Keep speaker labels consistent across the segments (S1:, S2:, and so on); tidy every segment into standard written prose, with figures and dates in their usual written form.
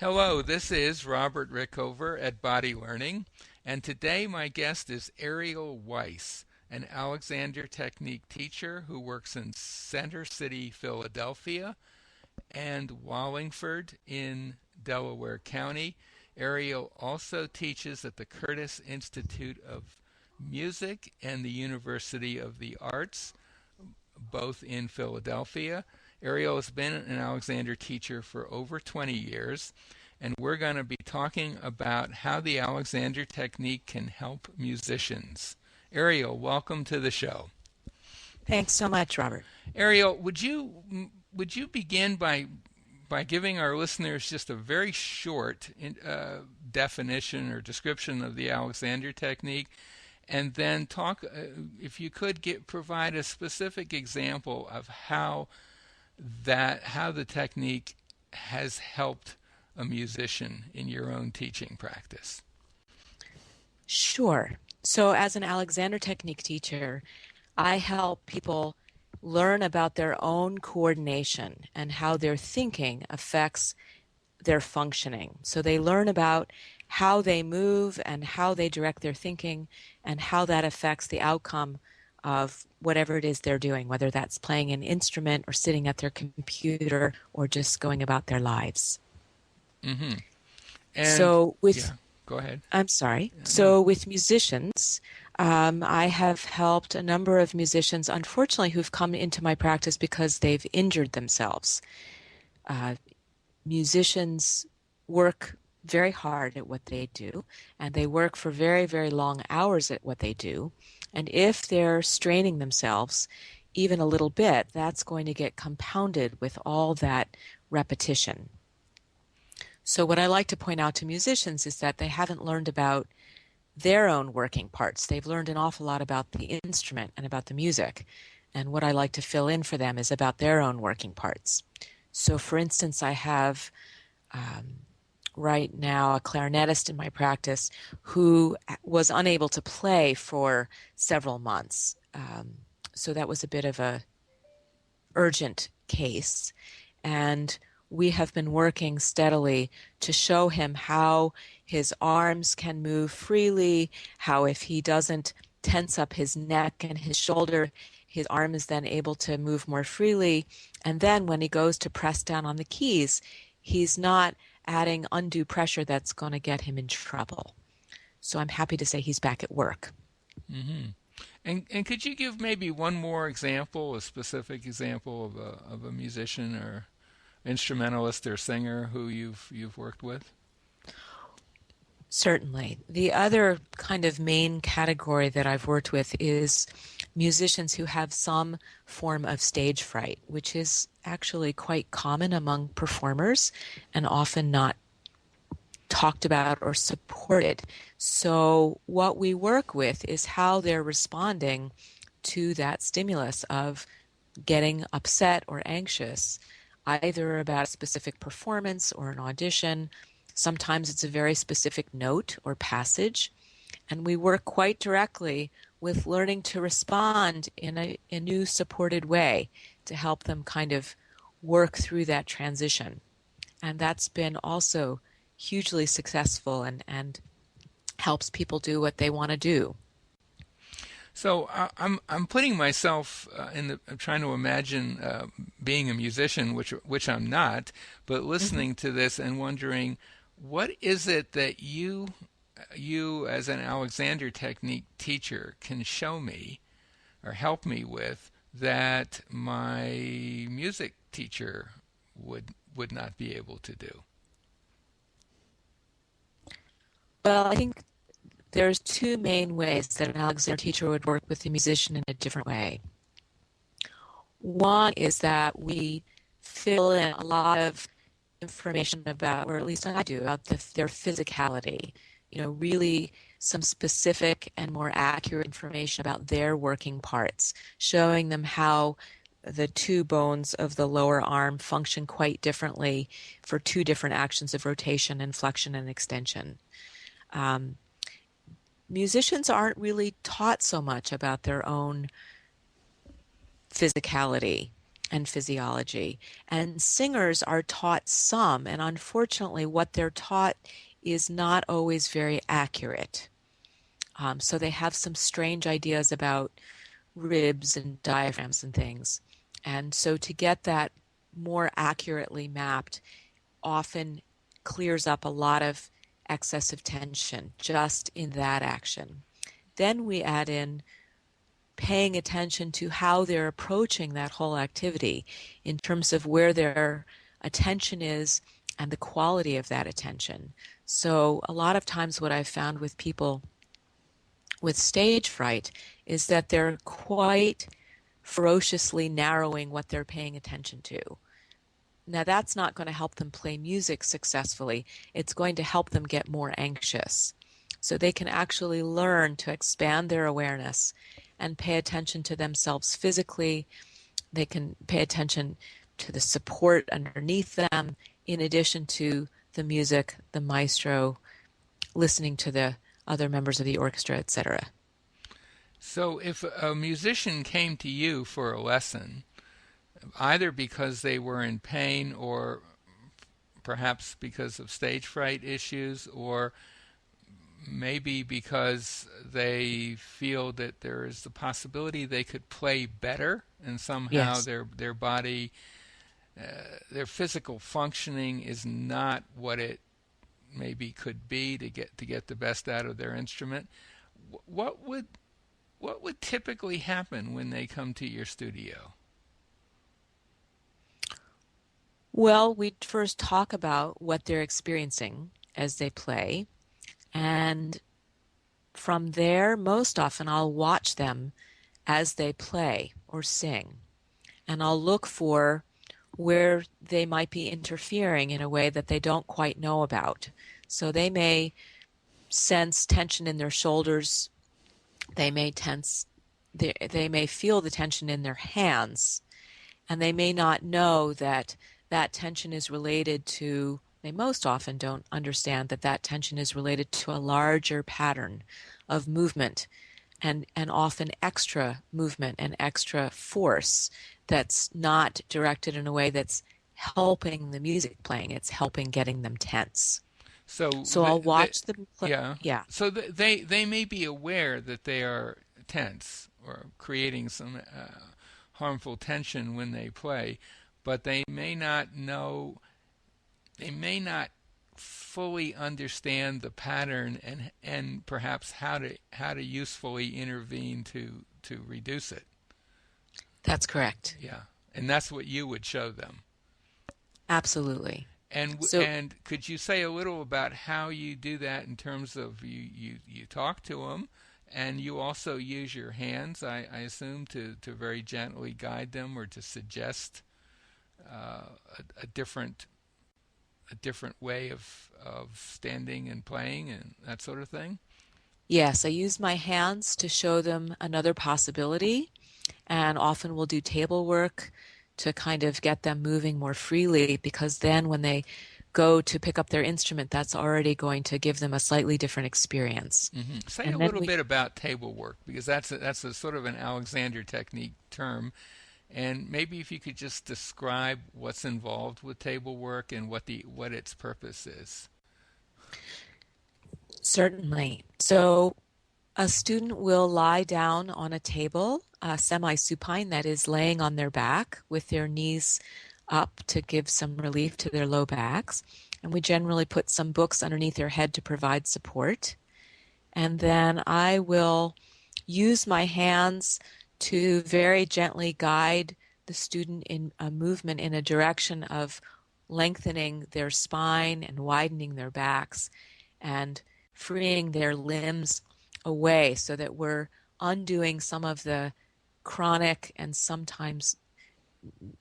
S1: Hello, this is Robert Rickover at Body Learning, and today my guest is Ariel Weiss, an Alexander Technique teacher who works in Center City, Philadelphia, and Wallingford in Delaware County. Ariel also teaches at the Curtis Institute of Music and the University of the Arts, both in Philadelphia. Ariel has been an Alexander teacher for over 20 years, and we're going to be talking about how the Alexander technique can help musicians. Ariel, welcome to the show.
S2: Thanks so much, Robert.
S1: Ariel, would you begin by giving our listeners just a very short definition or description of the Alexander technique, and then talk, if you could, provide a specific example of how the technique has helped a musician in your own teaching practice.
S2: Sure. So as an Alexander Technique teacher, I help people learn about their own coordination and how their thinking affects their functioning. So they learn about how they move and how they direct their thinking and how that affects the outcome of whatever it is they're doing, whether that's playing an instrument or sitting at their computer or just going about their lives.
S1: Mm-hmm. And
S2: So
S1: yeah, go ahead.
S2: I'm sorry.
S1: Yeah, no.
S2: So with musicians, I have helped a number of musicians, unfortunately, who've come into my practice because they've injured themselves. Uh, Musicians work very hard at what they do, and they work for very, very long hours at what they do. And if they're straining themselves even a little bit, that's going to get compounded with all that repetition. So what I like to point out to musicians is that they haven't learned about their own working parts. They've learned an awful lot about the instrument and about the music. And what I like to fill in for them is about their own working parts. So for instance, I have right now a clarinetist in my practice who was unable to play for several months. So that was a bit of a urgent case. And we have been working steadily to show him how his arms can move freely, how if he doesn't tense up his neck and his shoulder, his arm is then able to move more freely. And then when he goes to press down on the keys, he's not adding undue pressure that's going to get him in trouble. So I'm happy to say he's back at work.
S1: Mm-hmm. And could you give maybe one more example, a specific example of a musician or instrumentalist or singer who you've worked with?
S2: Certainly. The other kind of main category that I've worked with is musicians who have some form of stage fright, which is actually quite common among performers and often not talked about or supported. So what we work with is how they're responding to that stimulus of getting upset or anxious, either about a specific performance or an audition. Sometimes it's a very specific note or passage, and we work quite directly with learning to respond in a new supported way to help them kind of work through that transition. And that's been also hugely successful and helps people do what they want to do.
S1: So I'm putting myself I'm trying to imagine being a musician, which I'm not, but listening to this and wondering, what is it that you as an Alexander Technique teacher can show me or help me with that my music teacher would not be able to do?
S2: Well, I think there's two main ways that an Alexander teacher would work with a musician in a different way. One is that we fill in a lot of information about, or at least I do, about their physicality. Really some specific and more accurate information about their working parts, showing them how the two bones of the lower arm function quite differently for two different actions of rotation and flexion and extension. Musicians aren't really taught so much about their own physicality. and physiology. And singers are taught some, and unfortunately, what they're taught is not always very accurate. So they have some strange ideas about ribs and diaphragms and things. And so to get that more accurately mapped often clears up a lot of excessive tension just in that action. Then we add in paying attention to how they're approaching that whole activity in terms of where their attention is and the quality of that attention. So a lot of times what I've found with people with stage fright is that they're quite ferociously narrowing what they're paying attention to. Now, that's not going to help them play music successfully. It's going to help them get more anxious. So they can actually learn to expand their awareness and pay attention to themselves physically. They can pay attention to the support underneath them, in addition to the music, the maestro, listening to the other members of the orchestra, etc.
S1: So if a musician came to you for a lesson, either because they were in pain or perhaps because of stage fright issues, or maybe because they feel that there is the possibility they could play better and somehow
S2: Yes,
S1: their body, their physical functioning is not what it maybe could be to get the best out of their instrument. What would what would typically happen when they come to your studio?
S2: well, we first talk about what they're experiencing as they play, and from there, most often I'll watch them as they play or sing, and I'll look for where they might be interfering in a way that they don't quite know about. So they may sense tension in their shoulders, they may they may feel the tension in their hands, and they may not know that that tension is related to, they most often don't understand that that tension is related to a larger pattern of movement and often extra movement and extra force that's not directed in a way that's helping the music playing. It's helping getting them tense.
S1: So
S2: So I'll watch them play.
S1: yeah.
S2: Yeah,
S1: So they may be aware that they are tense or creating some harmful tension when they play, but they may not know. They may not fully understand the pattern and perhaps how to usefully intervene to reduce it.
S2: that's correct.
S1: Yeah, and that's what you would show them.
S2: Absolutely. So
S1: And could you say a little about how you do that in terms of you talk to them, and you also use your hands, I assume, to very gently guide them or to suggest a different way of standing and playing and that sort of thing?
S2: yes, I use my hands to show them another possibility, and often we'll do table work to kind of get them moving more freely, because then when they go to pick up their instrument, that's already going to give them a slightly different experience.
S1: Say a
S2: And then
S1: little
S2: we,
S1: bit about table work because that's a sort of an Alexander technique term, and maybe if you could just describe what's involved with table work and what its purpose is.
S2: certainly. So a student will lie down on a table, semi-supine, that is laying on their back with their knees up to give some relief to their low backs. And we generally put some books underneath their head to provide support. And then I will use my hands to very gently guide the student in a movement in a direction of lengthening their spine and widening their backs and freeing their limbs away so that we're undoing some of the chronic and sometimes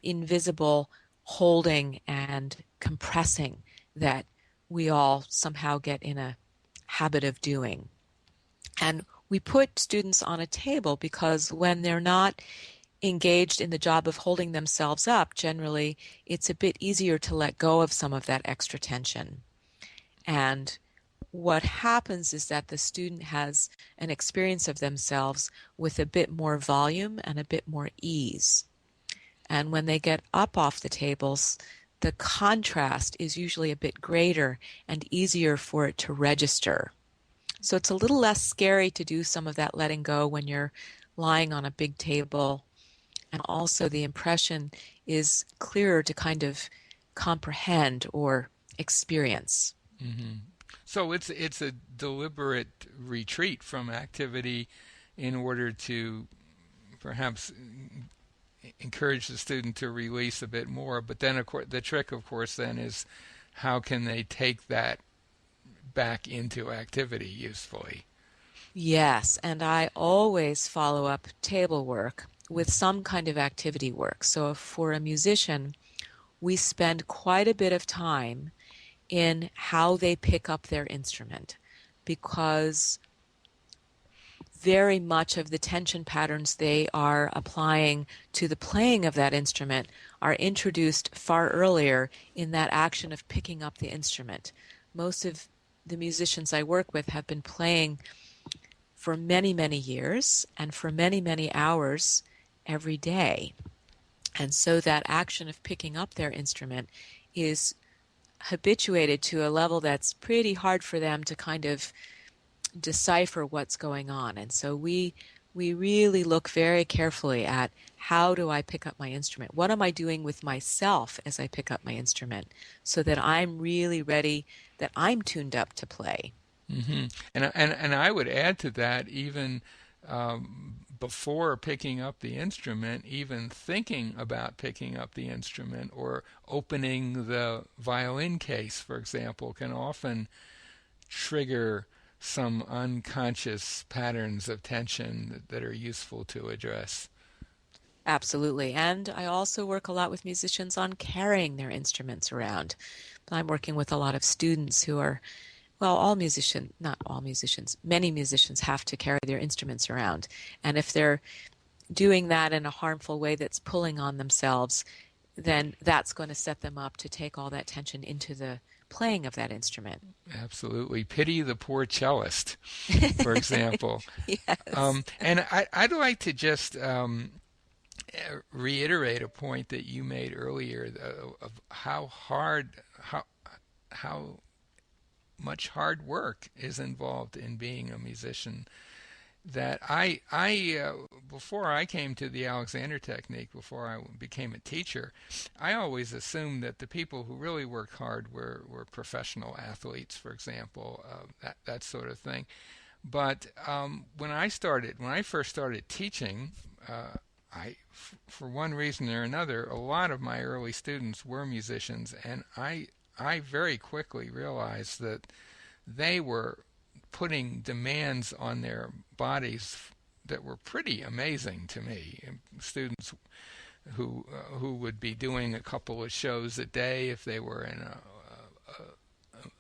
S2: invisible holding and compressing that we all somehow get in a habit of doing. And we put students on a table because when they're not engaged in the job of holding themselves up, generally it's a bit easier to let go of some of that extra tension. And what happens is that the student has an experience of themselves with a bit more volume and a bit more ease. And when they get up off the tables, the contrast is usually a bit greater and easier for it to register. So it's a little less scary to do some of that letting go when you're lying on a big table. And also the impression is clearer to kind of comprehend or experience.
S1: Hmm. So it's a deliberate retreat from activity in order to perhaps encourage the student to release a bit more. But then, of course, the trick, of course, then is how can they take that back into activity usefully?
S2: Yes, and I always follow up table work with some kind of activity work. So for a musician, we spend quite a bit of time in how they pick up their instrument because very much of the tension patterns they are applying to the playing of that instrument are introduced far earlier in that action of picking up the instrument. Most of the musicians I work with have been playing for many, many years and for many, many hours every day. And so that action of picking up their instrument is habituated to a level that's pretty hard for them to kind of decipher what's going on. And so we really look very carefully at how do I pick up my instrument? What am I doing with myself as I pick up my instrument so that I'm really ready, that I'm tuned up to play?
S1: Hmm. And I would add to that, even before picking up the instrument, even thinking about picking up the instrument or opening the violin case, for example, can often trigger some unconscious patterns of tension that are useful to address.
S2: Absolutely. And I also work a lot with musicians on carrying their instruments around. I'm working with a lot of students who are, well, all musicians, not all musicians, many musicians have to carry their instruments around. And if they're doing that in a harmful way that's pulling on themselves, then that's going to set them up to take all that tension into the playing of that instrument.
S1: Absolutely. Pity the poor cellist, for example.
S2: Yes.
S1: And I'd like to just reiterate a point that you made earlier of how how much hard work is involved in being a musician. That before I came to the Alexander Technique, before I became a teacher, I always assumed that the people who really worked hard were professional athletes, for example, that sort of thing. But when I first started teaching, for one reason or another, a lot of my early students were musicians, and I very quickly realized that they were putting demands on their bodies that were pretty amazing to me. Students who would be doing a couple of shows a day if they were in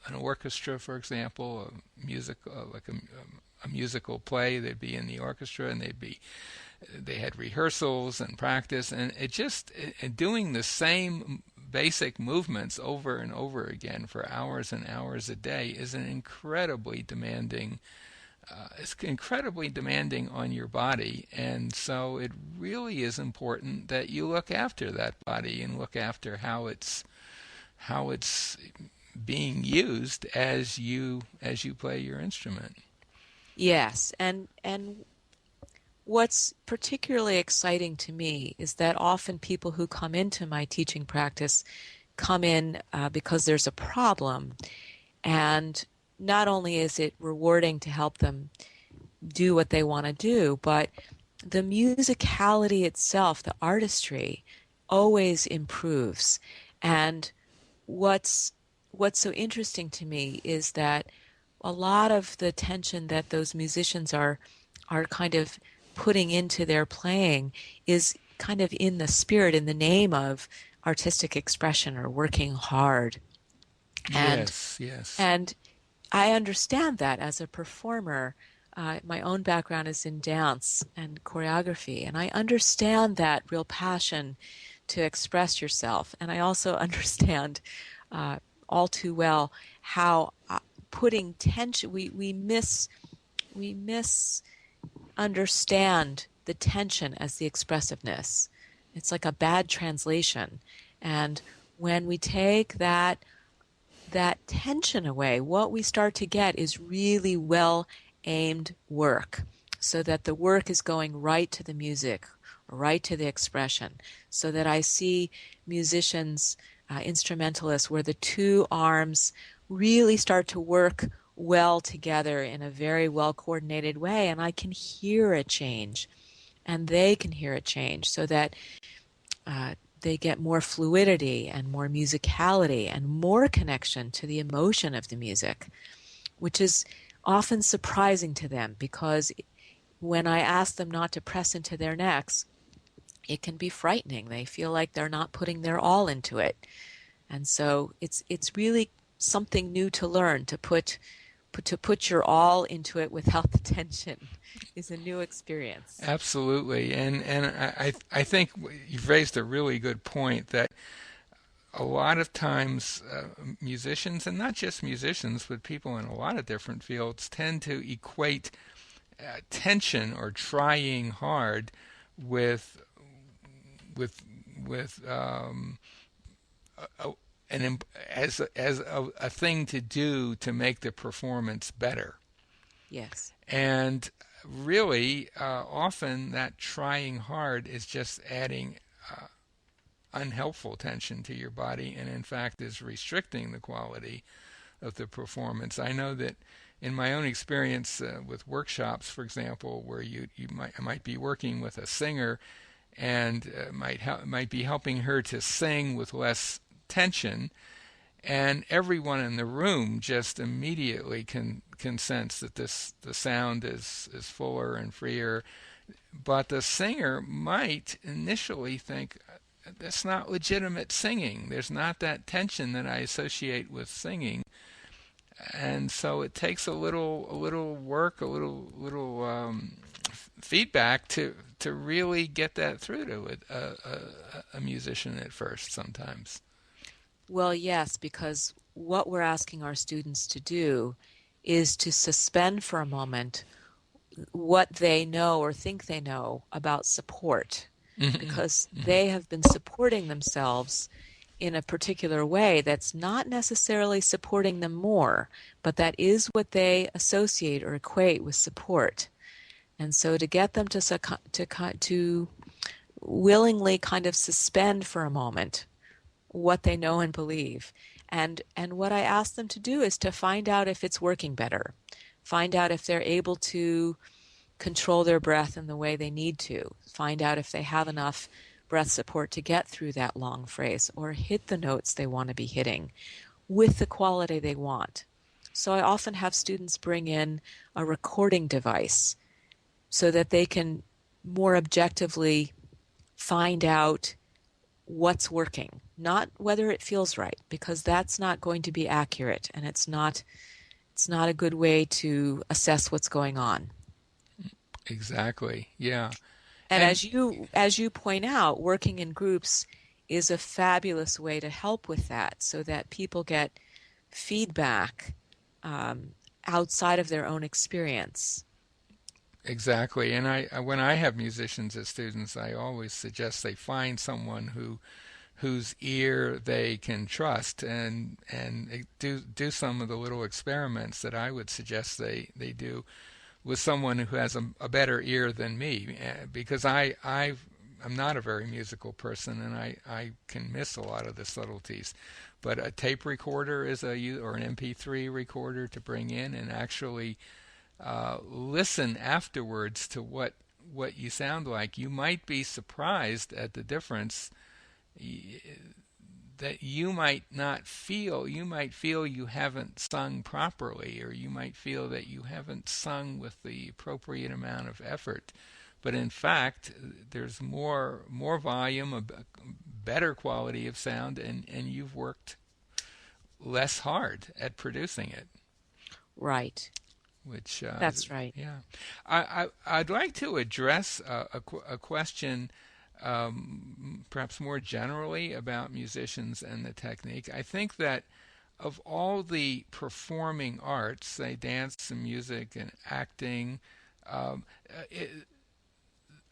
S1: an orchestra, for example, a music like a musical play. They'd be in the orchestra and they had rehearsals and practice, and it just doing the same basic movements over and over again for hours and hours a day is an incredibly demanding it's incredibly demanding on your body, and so it really is important that you look after that body and look after how it's being used as you play your instrument.
S2: Yes. And what's particularly exciting to me is that often people who come into my teaching practice come in because there's a problem. And not only is it rewarding to help them do what they want to do, but the musicality itself, the artistry, always improves. And what's what's so interesting to me is that a lot of the tension that those musicians are kind of putting into their playing is kind of in the spirit, in the name of artistic expression or working hard. And
S1: Yes, yes.
S2: and I understand that as a performer. My own background is in dance and choreography, and I understand that real passion to express yourself. And I also understand uh, all too well how putting tension, we misunderstand the tension as the expressiveness. It's like a bad translation. And when we take that tension away, what we start to get is really well aimed work so that the work is going right to the music, right to the expression, so that I see musicians, instrumentalists, where the two arms really start to work well together in a very well coordinated way, and I can hear a change, and they can hear a change, so that they get more fluidity and more musicality and more connection to the emotion of the music, which is often surprising to them because when I ask them not to press into their necks, it can be frightening. They feel like they're not putting their all into it. And so it's really something new to learn to put your all into it without the tension is a new experience.
S1: Absolutely, and I think you've raised a really good point that a lot of times musicians, and not just musicians, but people in a lot of different fields, tend to equate tension or trying hard with with with a, as a thing to do to make the performance better.
S2: Yes.
S1: And really, often that trying hard is just adding unhelpful tension to your body, and in fact is restricting the quality of the performance. I know that in my own experience with workshops, for example, where you might be working with a singer and might be helping her to sing with less tension, and everyone in the room just immediately can sense that the sound is fuller and freer, but the singer might initially think that's not legitimate singing. There's not that tension that I associate with singing, and so it takes a little work, a little feedback to really get that through to a musician at first sometimes.
S2: Well, yes, because what we're asking our students to do is to suspend for a moment what they know or think they know about support,
S1: Hmm.
S2: because they have been supporting themselves in a particular way that's not necessarily supporting them more, but that is what they associate or equate with support. And so to get them to willingly kind of suspend for a moment what they know and believe. And what I ask them to do is to find out if it's working better. Find out if they're able to control their breath in the way they need to. Find out if they have enough breath support to get through that long phrase or hit the notes they want to be hitting with the quality they want. So I often have students bring in a recording device so that they can more objectively find out what's working, not whether it feels right, because that's not going to be accurate and it's not a good way to assess what's going on.
S1: Exactly. Yeah.
S2: And
S1: And
S2: as you point out, working in groups is a fabulous way to help with that so that people get feedback um, outside of their own experience.
S1: exactly. And when I have musicians as students, I always suggest they find someone whose ear they can trust, and do some of the little experiments that I would suggest they do with someone who has a better ear than me, because I'm not a very musical person, and I can miss a lot of the subtleties. But a tape recorder or an MP3 recorder to bring in and actually listen afterwards to what you sound like. You might be surprised at the difference that you might not feel. You might feel you haven't sung properly, or you might feel that you haven't sung with the appropriate amount of effort. But in fact, there's more volume, a better quality of sound, and you've worked less hard at producing it.
S2: Right.
S1: Which,
S2: That's right.
S1: yeah, I'd like to address a question, perhaps more generally about musicians and the technique. I think that of all the performing arts, say dance and music and acting, um, it,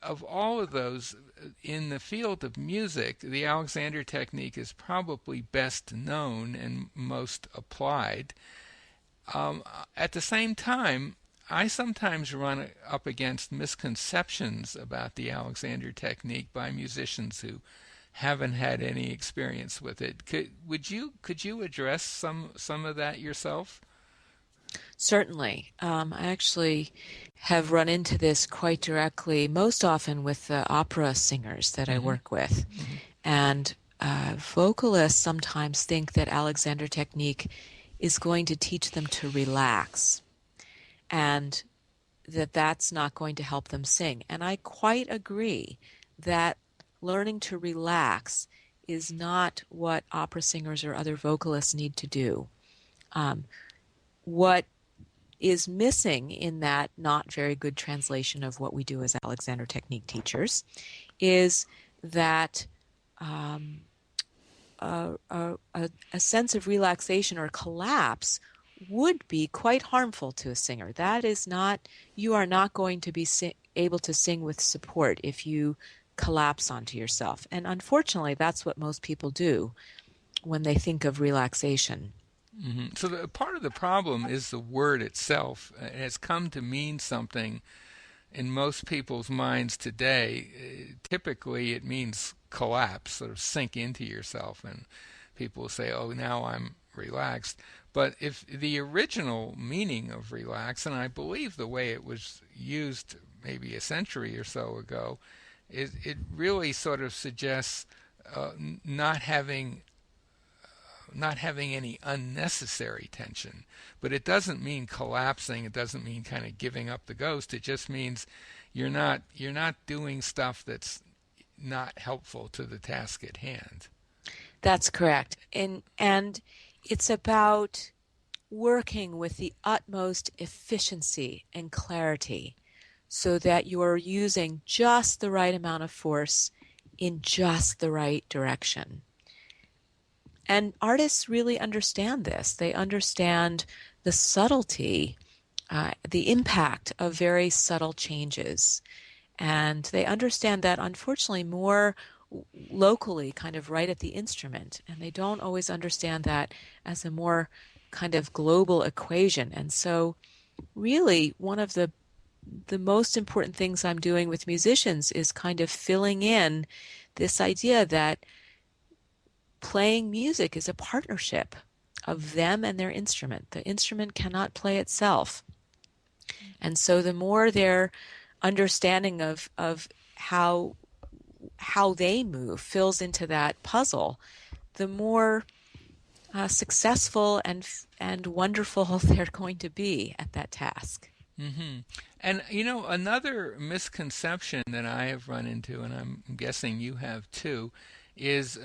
S1: of all of those, in the field of music, the Alexander technique is probably best known and most applied. At the same time, I sometimes run up against misconceptions about the Alexander technique by musicians who haven't had any experience with it. Could you address some of that yourself?
S2: Certainly. I actually have run into this quite directly, most often with the opera singers that I
S1: Hmm.
S2: work with.
S1: Hmm.
S2: And vocalists sometimes think that Alexander Technique is going to teach them to relax and that that's not going to help them sing. And I quite agree that learning to relax is not what opera singers or other vocalists need to do. Um, what is missing in that not very good translation of what we do as Alexander Technique teachers is that um, a sense of relaxation or collapse would be quite harmful to a singer. That is not, you are not going to be able to sing with support if you collapse onto yourself. And unfortunately, that's what most people do when they think of relaxation.
S1: So part of the problem is the word itself. It has come to mean something in most people's minds today. Typically, it means collapse, sort of sink into yourself, and people will say, "Oh, now I'm relaxed." But if the original meaning of relax, and I believe the way it was used maybe a century or so ago, it really sort of suggests uh, not having not having any unnecessary tension. But it doesn't mean collapsing. It doesn't mean kind of giving up the ghost. It just means you're not doing stuff that's not helpful to the task at hand.
S2: That's correct. And it's about working with the utmost efficiency and clarity so that you're using just the right amount of force in just the right direction. And artists really understand this. They understand the subtlety, the impact of very subtle changes. And they understand that, unfortunately, more locally, kind of right at the instrument. And they don't always understand that as a more kind of global equation. And so, really, one of the most important things I'm doing with musicians is kind of filling in this idea that playing music is a partnership of them and their instrument. The instrument cannot play itself. And so the more their understanding of how they move fills into that puzzle, the more successful and wonderful they're going to be at that task.
S1: Hmm. And another misconception that I have run into, and I'm guessing you have too, is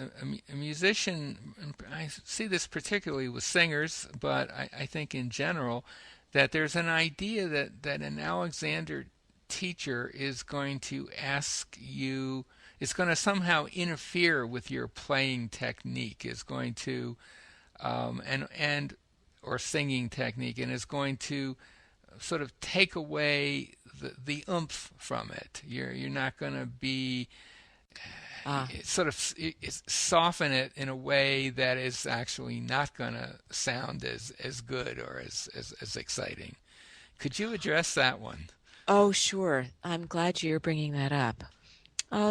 S1: a musician. And I see this particularly with singers, but I think in general that there's an idea that an Alexander teacher is going to ask you, is going to somehow interfere with your playing technique, is going to and or singing technique, and is going to sort of take away the oomph from it. You're not going to be
S2: Ah,
S1: sort of soften it in a way that is actually not going to sound as good or as exciting. Could you address that one?
S2: oh, sure. I'm glad you're bringing that up.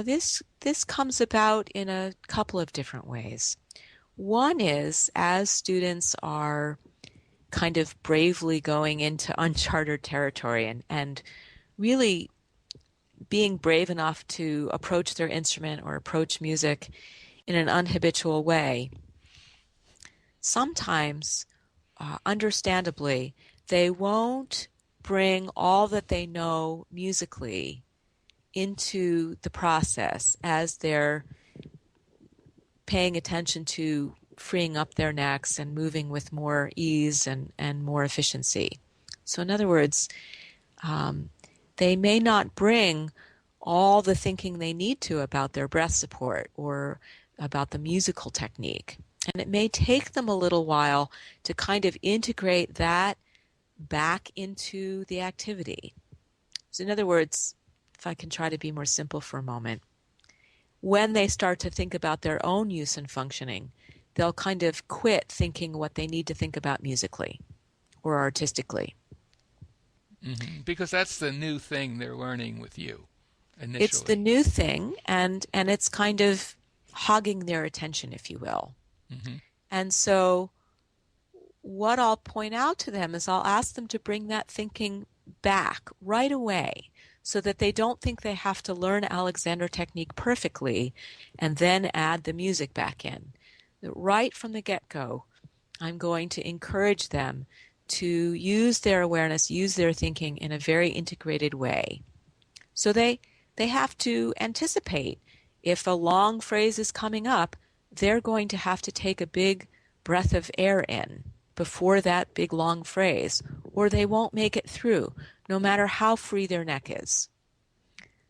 S2: This comes about in a couple of different ways. One is as students are kind of bravely going into uncharted territory and really being brave enough to approach their instrument or approach music in an unhabitual way, sometimes, understandably, they won't bring all that they know musically into the process as they're paying attention to freeing up their necks and moving with more ease and more efficiency. So, in other words, um, they may not bring all the thinking they need to about their breath support or about the musical technique. And it may take them a little while to kind of integrate that back into the activity. So in other words, if I can try to be more simple for a moment, when they start to think about their own use and functioning, they'll kind of quit thinking what they need to think about musically or artistically.
S1: Because that's the new thing they're learning with you
S2: It's the
S1: initially.
S2: new thing, and it's kind of hogging their attention, if you will.
S1: Hmm.
S2: And so what I'll point out to them is I'll ask them to bring that thinking back right away so that they don't think they have to learn Alexander Technique perfectly and then add the music back in. Right from the get-go, I'm going to encourage them to use their awareness, use their thinking in a very integrated way. So they have to anticipate if a long phrase is coming up, they're going to have to take a big breath of air in before that big long phrase, or they won't make it through, no matter how free their neck is.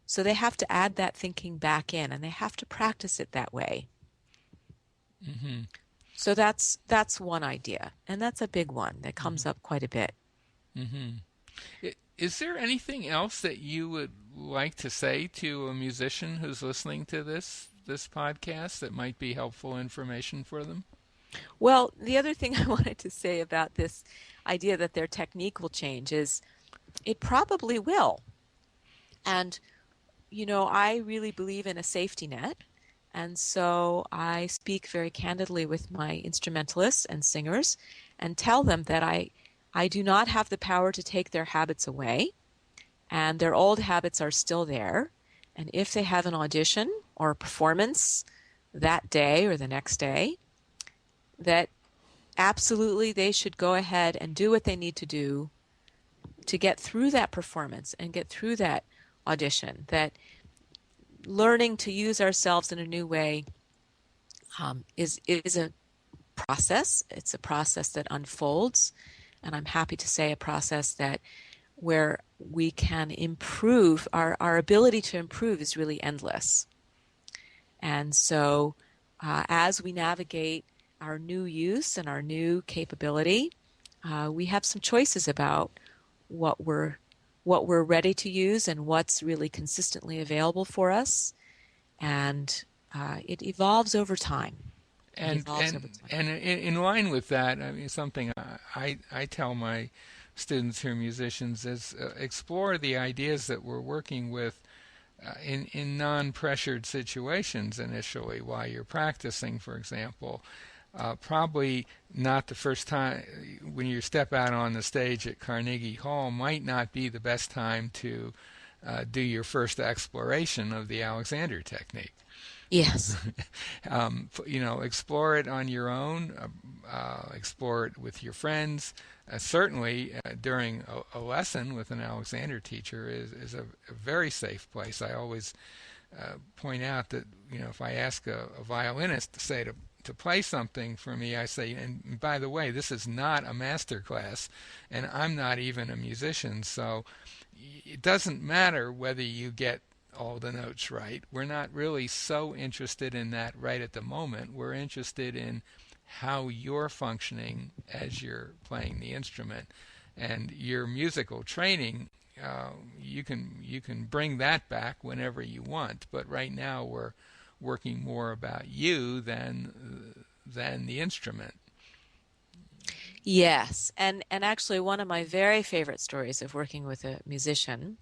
S2: So they have to add that thinking back in, and they have to practice it that way.
S1: Hmm.
S2: So that's one idea, and that's a big one that comes up quite a bit.
S1: Hmm. Is there anything else that you would like to say to a musician who's listening to this podcast that might be helpful information for them?
S2: Well, the other thing I wanted to say about this idea that their technique will change is it probably will. And, I really believe in a safety net. And so I speak very candidly with my instrumentalists and singers and tell them that I do not have the power to take their habits away, and their old habits are still there. And if they have an audition or a performance that day or the next day, that absolutely they should go ahead and do what they need to do to get through that performance and get through that audition. That learning to use ourselves in a new way is a process. It's a process that unfolds, and I'm happy to say a process that where we can improve. Our ability to improve is really endless. And so as we navigate our new use and our new capability, we have some choices about what we're ready to use and what's really consistently available for us. And it evolves over time. It
S1: And
S2: evolves over
S1: and
S2: time.
S1: and in line with that, I mean, something I tell my students who are musicians is explore the ideas that we're working with in non-pressured situations initially while you're practicing, for example. Probably not the first time when you step out on the stage at Carnegie Hall might not be the best time to do your first exploration of the Alexander technique.
S2: Yes.
S1: Explore it on your own, explore it with your friends. Certainly, during a lesson with an Alexander teacher is a very safe place. I always point out that if I ask a violinist to say to play something for me, I say, and by the way, this is not a master class, and I'm not even a musician, so it doesn't matter whether you get all the notes right. We're not really so interested in that right at the moment. We're interested in how you're functioning as you're playing the instrument, and your musical training. You can bring that back whenever you want, but right now we're working more about you than the instrument.
S2: Yes. And actually, one of my very favorite stories of working with a musician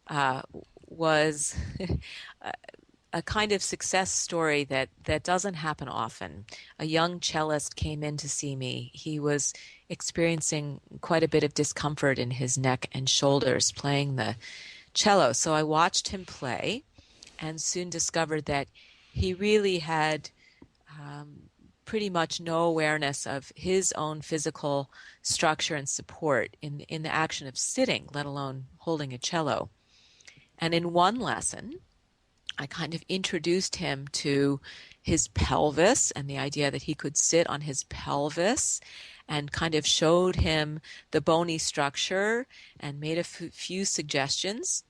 S2: uh, was a kind of success story that doesn't happen often. A young cellist came in to see me. He was experiencing quite a bit of discomfort in his neck and shoulders playing the cello. So I watched him play and soon discovered that he really had pretty much no awareness of his own physical structure and support in the action of sitting, let alone holding a cello. And in one lesson, I kind of introduced him to his pelvis and the idea that he could sit on his pelvis, and kind of showed him the bony structure and made a few suggestions.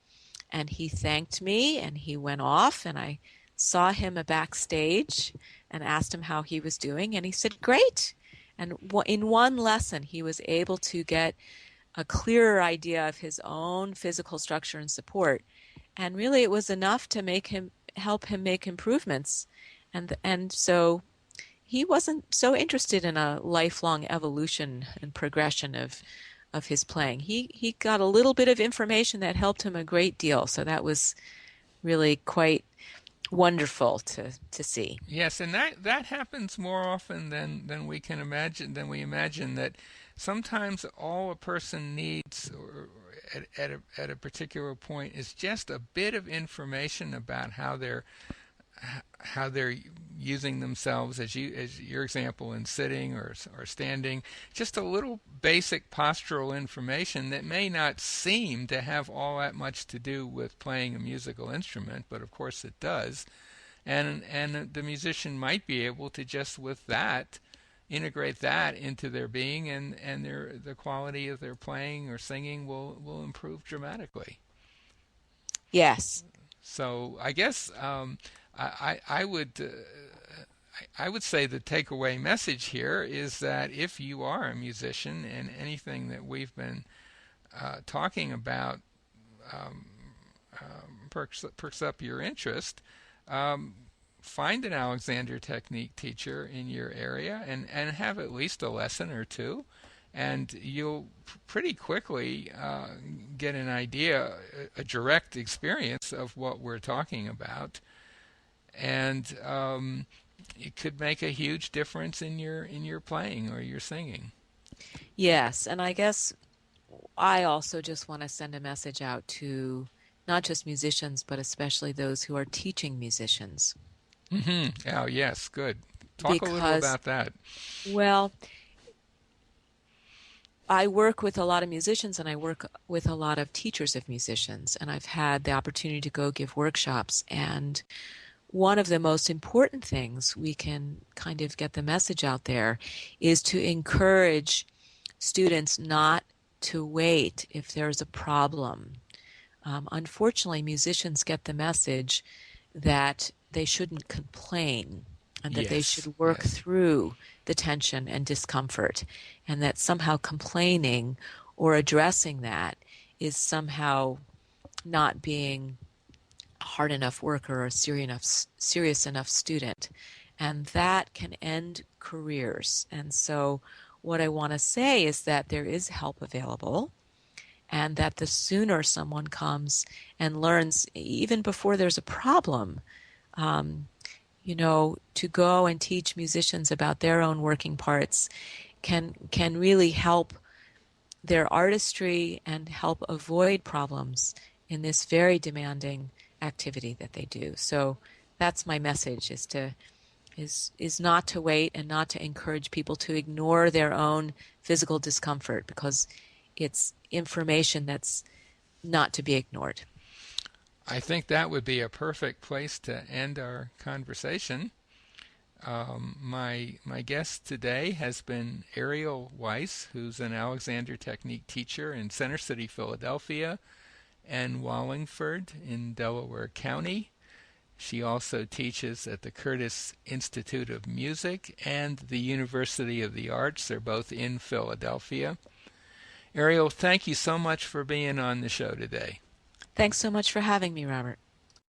S2: And he thanked me and he went off, and I saw him backstage and asked him how he was doing, and he said, "Great." And in one lesson, he was able to get a clearer idea of his own physical structure and support. and really it was enough to help him make improvements. And so he wasn't so interested in a lifelong evolution and progression of his playing. He got a little bit of information that helped him a great deal. So that was really quite wonderful to see.
S1: Yes, and that happens more often than we can imagine. Than we imagine that sometimes all a person needs, or at a particular point, is just a bit of information about how they're using themselves, as your example, in sitting or standing. Just a little basic postural information that may not seem to have all that much to do with playing a musical instrument, but of course it does. And the musician might be able to just with that integrate that into their being, and the quality of their playing or singing will improve dramatically.
S2: Yes.
S1: So I guess I would I would say the takeaway message here is that if you are a musician and anything that we've been talking about um, perks up your interest, um, find an Alexander Technique teacher in your area and have at least a lesson or two, and you'll pretty quickly get an idea, a direct experience of what we're talking about, and it could make a huge difference in your playing or your singing.
S2: Yes, and I guess I also just want to send a message out to not just musicians, but especially those who are teaching musicians.
S1: Oh, yes, good. Talk a little
S2: Because,
S1: about that.
S2: well, I work with a lot of musicians and I work with a lot of teachers of musicians, and I've had the opportunity to go give workshops. And one of the most important things we can kind of get the message out there is to encourage students not to wait if there's a problem. Unfortunately, musicians get the message that they shouldn't complain and that they
S1: Yes,
S2: should work
S1: yes.
S2: through the tension and discomfort, and that somehow complaining or addressing that is somehow not being a hard enough worker or a serious enough student. And that can end careers. And so, what I want to say is that there is help available, and that the sooner someone comes and learns, even before there's a problem, um, to go and teach musicians about their own working parts can really help their artistry and help avoid problems in this very demanding activity that they do. So that's my message: is not to wait and not to encourage people to ignore their own physical discomfort, because it's information that's not to be ignored.
S1: I think that would be a perfect place to end our conversation. My guest today has been Ariel Weiss, who's an Alexander Technique teacher in Center City, Philadelphia, and Wallingford in Delaware County. She also teaches at the Curtis Institute of Music and the University of the Arts. They're both in Philadelphia. Ariel, thank you so much for being on the show today.
S2: Thanks so much for having me, Robert.